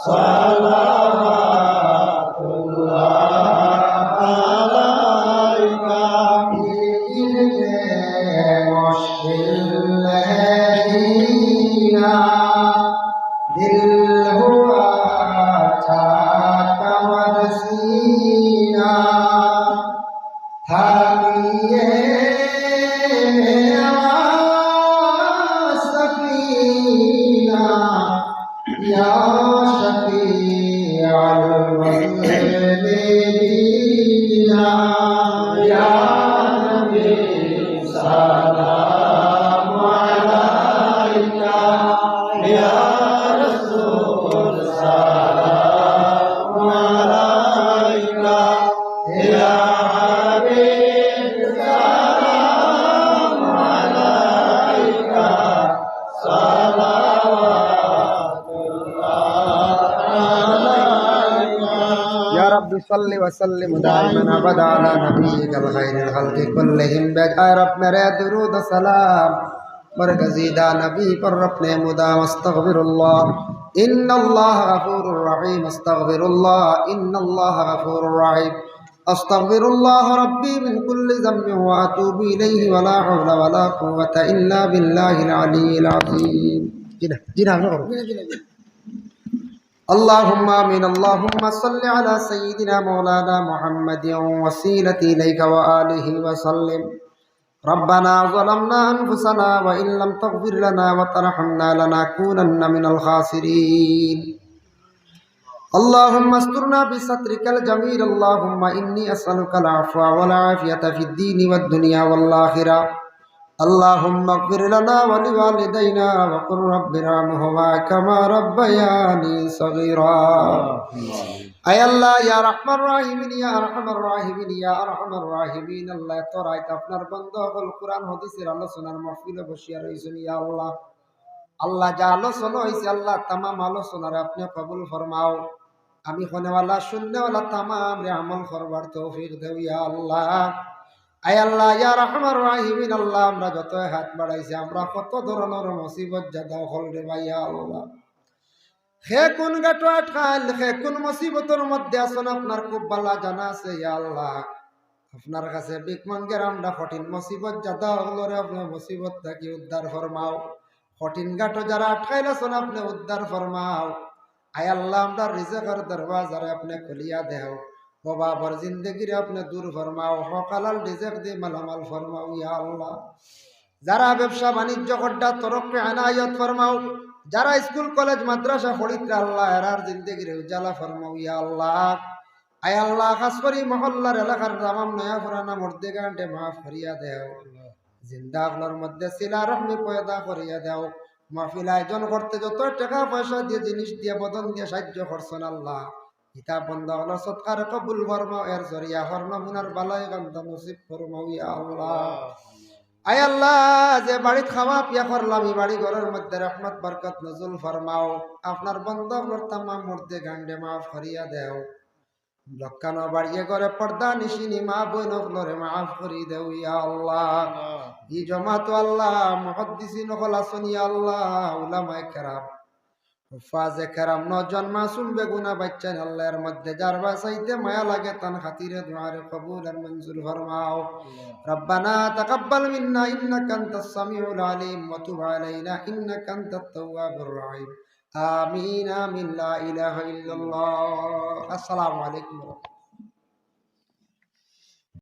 সালাওয়াতুল্লাহ আলাইকা মুশকিল হ্যাঁ दिल हुआ चाहता मदसीना था ये मेरा सफीना या शफीअल मुज़निबीना या नबी सलाम अलैका या صل وسلم دائما ابدا على نبيك الخير الخلق كلهم بجائے رب میرے درود سلام مرکزیدہ نبی پر اپنے مدام استغفر اللہ ان اللہ غفور الرحیم استغفر اللہ ان اللہ غفور الرحیم استغفر اللہ ربی من كل ذنب واتوب الیہ ولا حول ولا قوة الا باللہ العلی العظیم جنہ اللهم آمين اللهم صل على سيدنا مولانا محمد وسيلة إليك وآله وسلم ربنا ظلمنا أنفسنا وإن لم تغفر لنا وترحمنا لنكونن من الخاسرين اللهم استرنا بسترك الجميل اللهم إني أسألك العفو والعافية في الدين والدنيا والآخرة اللهم اغفر لنا ولوالدينا وقل رب ارحمهما كما ربياني صغيرا اے اللہ یا رحمن الرحیمین یا ارحم الراحمین یا ارحم الراحمین اللہ তোরাই আপনার বন্ধু হল কোরআন হাদিসের আলোচনার মাহফিলে বসিয়া রইছেন ইয়া আল্লাহ আল্লাহ যা আলোচনা হইছে আল্লাহ तमाम আলোচনারে আপনি কবুল ফরমাও আমি হনেওয়ালা শুননেওয়ালা तमाम রে আমল করবার তৌফিক দাও ইয়া আল্লাহ আয় আল্লাহ ইয়া রহমান রাহিমিন আল্লাহ আমরা যত হাত বাড়াইছি আমরা কত ধরনের মুসিবত জাদা হল রে ভাইয়া আল্লাহ হে কোন গাটো আটকাল হে কোন মুসিবতের মধ্যে আছেন আপনার খুব ভালো জানা আছে ইয়া আল্লাহ আপনার কাছে ভিক মাঙ্গের আমরা কঠিন মুসিবত জাদা হল রে আপনি মুসিবত থেকে উদ্ধার ফরমাও কঠিন গাটো যারা আটকাইল আছেন আপনি উদ্ধার ফরমাও আয় আল্লাহ আমরা রিজকের দরওয়াজারে আপনি খুলিয়া দেও বাবার জিন্দগিরে আপনি দূর ফরমাও হকালাল রিজক দিয়ে মালামাল ফরমাও ইয়া আল্লাহ যারা ব্যবসা বাণিজ্য করডা তরক্কি আনায়ত ফরমাও যারা স্কুল কলেজ মাদ্রাসা পড়িত্রা আল্লাহ এরার জিন্দগিরে উজালা ফরমাও ইয়া আল্লাহ আয় আল্লাহ খাস করি মহল্লার এলাকার তামাম নয়া পুরানা মর্দেগান্ডে মাফ করিয়া দেও জিন্দা আপনার মধ্যে সিলা রহমি পয়দা করিয়া দেও মাহফিল আয়োজন করতে যত টাকা পয়সা দিয়ে জিনিস দিয়ে বদন দিয়ে সাহায্য করছেন আল্লাহ কিতাব বন্ধ হলো সৎকার কবুল ফরমাও এর জরিয়া হর নমুনার বালাই গন্ধ নসিব ফরমাও ইয়া আল্লাহ আয় আল্লাহ যে বাড়িত খাওয়া পিয়া করলাম এই বাড়ি ঘরের মধ্যে রহমত বরকত নজুল ফরমাও আপনার বন্ধ হলোর তামাম মধ্যে গান্ডে মাফ করিয়া দেও লক্কানো বাড়িয়ে করে পর্দা নিশিনি মা বোন হলরে মাফ করি দেও ইয়া আল্লাহ ই জমাত আল্লাহ মুহাদ্দিসিন হল আসন ইয়া আল্লাহ উলামায়ে কেরাম হুফাজে কেরাম নজন মাসুম বেগুনা বাচ্চা আল্লাহর মধ্যে যার বাসাইতে মায়া লাগে তান খাতিরে দুআরে কবুল আর মঞ্জুর ফরমাও রব্বানা তাকাব্বাল মিন্না ইন্নাকা আনতাস সামিউল আলিম ওয়া তুব আলাইনা ইন্নাকা আনতাত তাওয়াবুর রহিম আমিন আমিন লা ইলাহা ইল্লাল্লাহ আসসালামু আলাইকুম।